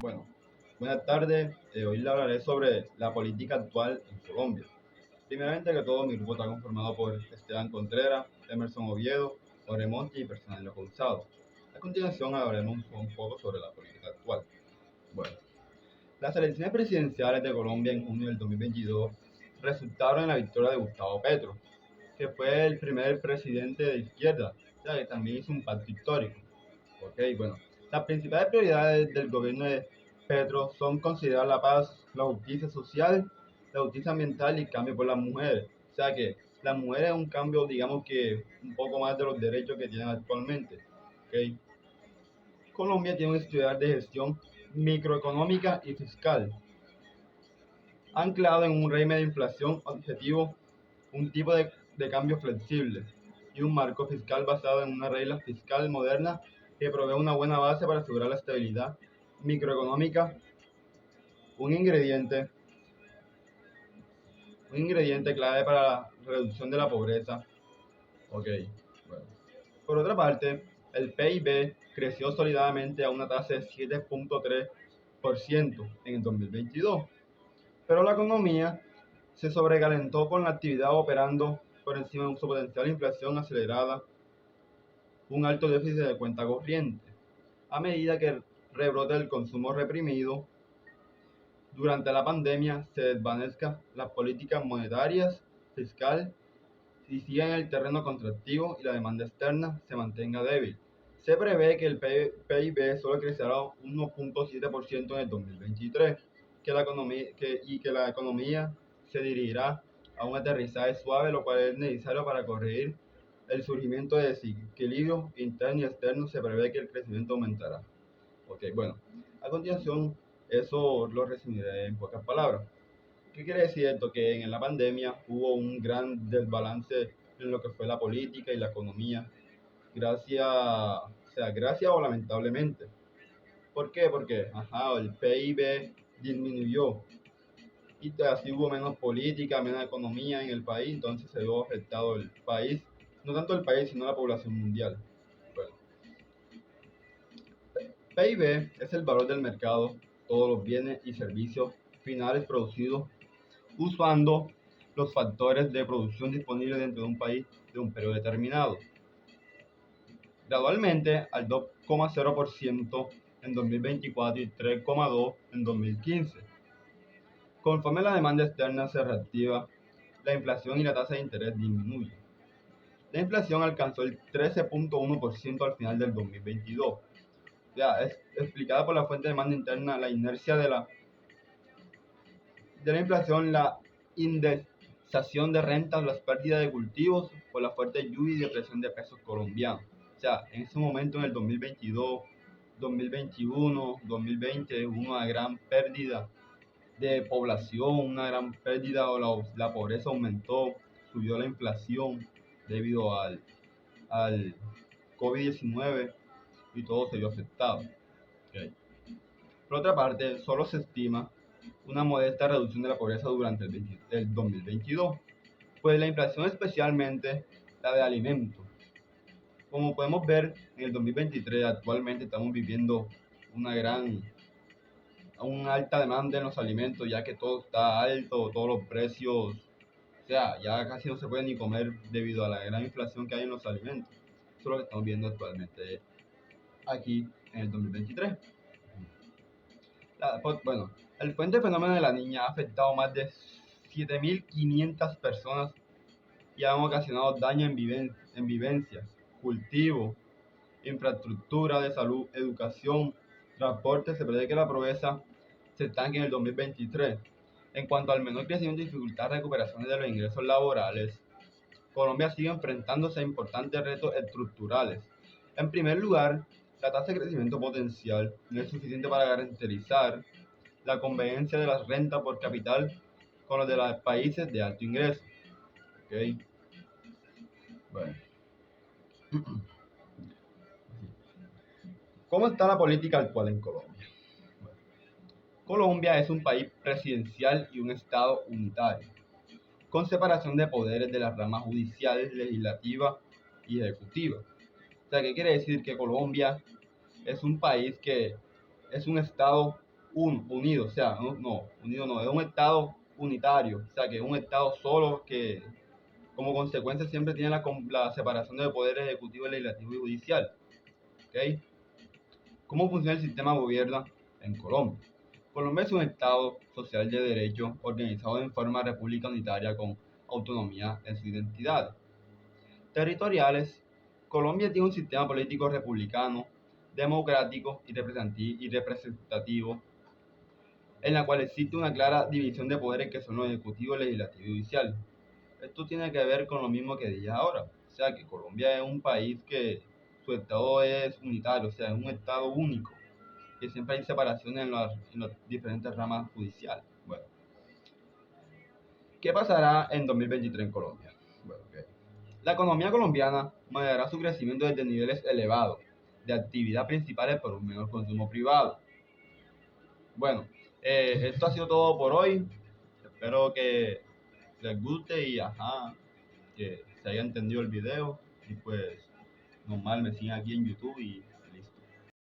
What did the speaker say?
Bueno, buenas tardes. Hoy le hablaré sobre la política actual en Colombia. Primeramente que todo, mi grupo está conformado por Esteban Contreras, Emerson Oviedo, Jorge Monti y Personal Pausado. A continuación hablaremos un poco sobre la política actual. Bueno, las elecciones presidenciales de Colombia en junio del 2022 resultaron en la victoria de Gustavo Petro, que fue el primer presidente de izquierda, o sea, que también hizo un pacto histórico. Ok, bueno, las principales prioridades del gobierno de Petro son considerar la paz, la justicia social, la justicia ambiental y el cambio por las mujeres. O sea que las mujeres es un cambio, digamos que un poco más de los derechos que tienen actualmente. Ok, Colombia tiene un estudiar de gestión microeconómica y fiscal, anclado en un régimen de inflación objetivo, un tipo de cambio flexible y un marco fiscal basado en una regla fiscal moderna que provee una buena base para asegurar la estabilidad microeconómica, un ingrediente, un ingrediente clave para la reducción de la pobreza. Ok, bueno. Por otra parte, el PIB creció sólidamente a una tasa de 7.3% en el 2022, pero la economía se sobrecalentó con la actividad operando por encima de su potencial inflación acelerada, un alto déficit de cuenta corriente, a medida que rebrote el consumo reprimido durante la pandemia, se desvanezcan las políticas monetarias, fiscal, y siga en el terreno contractivo y la demanda externa se mantenga débil. Se prevé que el PIB solo crecerá un 1.7% en el 2023, que la economía se dirigirá a un aterrizaje suave, lo cual es necesario para corregir el surgimiento de desequilibrio interno y externo. Se prevé que el crecimiento aumentará. Ok, bueno, a continuación, eso lo resumiré en pocas palabras. ¿Qué quiere decir esto? Que en la pandemia hubo un gran desbalance en lo que fue la política y la economía, gracias o lamentablemente. ¿Por qué? Porque el PIB disminuyó y así hubo menos política, menos economía en el país, entonces se vio afectado el país, no tanto el país, sino la población mundial. Bueno, PIB es el valor del mercado, todos los bienes y servicios finales producidos usando los factores de producción disponibles dentro de un país de un periodo determinado, gradualmente al 2,0% en 2024 y 3,2% en 2015. Conforme la demanda externa se reactiva, la inflación y la tasa de interés disminuyen. La inflación alcanzó el 13.1% al final del 2022. Ya, es explicada por la fuente de demanda interna, la inercia de la inflación, la indexación de rentas, las pérdidas de cultivos por la fuerte lluvia y depresión de pesos colombianos. O sea, en ese momento, en el 2022, 2021, 2020, hubo una gran pérdida de población, una gran pérdida, o la pobreza aumentó, subió la inflación debido al COVID-19 y todo se vio afectado. Okay. Por otra parte, solo se estima una modesta reducción de la pobreza durante el 2022, pues la inflación, especialmente la de alimentos. Como podemos ver, en el 2023 actualmente estamos viviendo una alta demanda en los alimentos, ya que todo está alto, todos los precios, o sea, ya casi no se puede ni comer debido a la gran inflación que hay en los alimentos. Eso es lo que estamos viendo actualmente aquí en el 2023. Bueno, el fuente fenómeno de la niña ha afectado a más de 7.500 personas y han ocasionado daño en vivencias, cultivo, infraestructura de salud, educación, transporte. Se prevé que la pobreza se estanque en el 2023. En cuanto al menor crecimiento y dificultad de recuperación de los ingresos laborales, Colombia sigue enfrentándose a importantes retos estructurales. En primer lugar, la tasa de crecimiento potencial no es suficiente para garantizar la conveniencia de las rentas por capital con los de los países de alto ingreso. ¿Okay? Bueno. ¿Cómo está la política actual en Colombia? Bueno, Colombia es un país presidencial y un estado unitario, con separación de poderes de las ramas judicial, legislativa y ejecutiva. O sea, ¿qué quiere decir? Que Colombia es un país que es un estado unido, o sea, unido no, es un Estado unitario, o sea, que es un Estado solo que como consecuencia siempre tiene la separación de poderes ejecutivo, legislativo y judicial. ¿Ok? ¿Cómo funciona el sistema de gobierno en Colombia? Colombia es un Estado social de derecho organizado en forma república unitaria con autonomía en su identidad. Territoriales, Colombia tiene un sistema político republicano, democrático y representativo, en la cual existe una clara división de poderes que son los ejecutivo, legislativo y judicial. Esto tiene que ver con lo mismo que dije ahora, o sea que Colombia es un país que su estado es unitario, o sea, es un estado único, que siempre hay separaciones en las diferentes ramas judiciales. Bueno, ¿qué pasará en 2023 en Colombia? Bueno, okay. La economía colombiana moderará su crecimiento desde niveles elevados de actividad principales por un menor consumo privado. Bueno, esto ha sido todo por hoy. Espero que les guste y que se haya entendido el video. Y pues, normal, me siguen aquí en YouTube y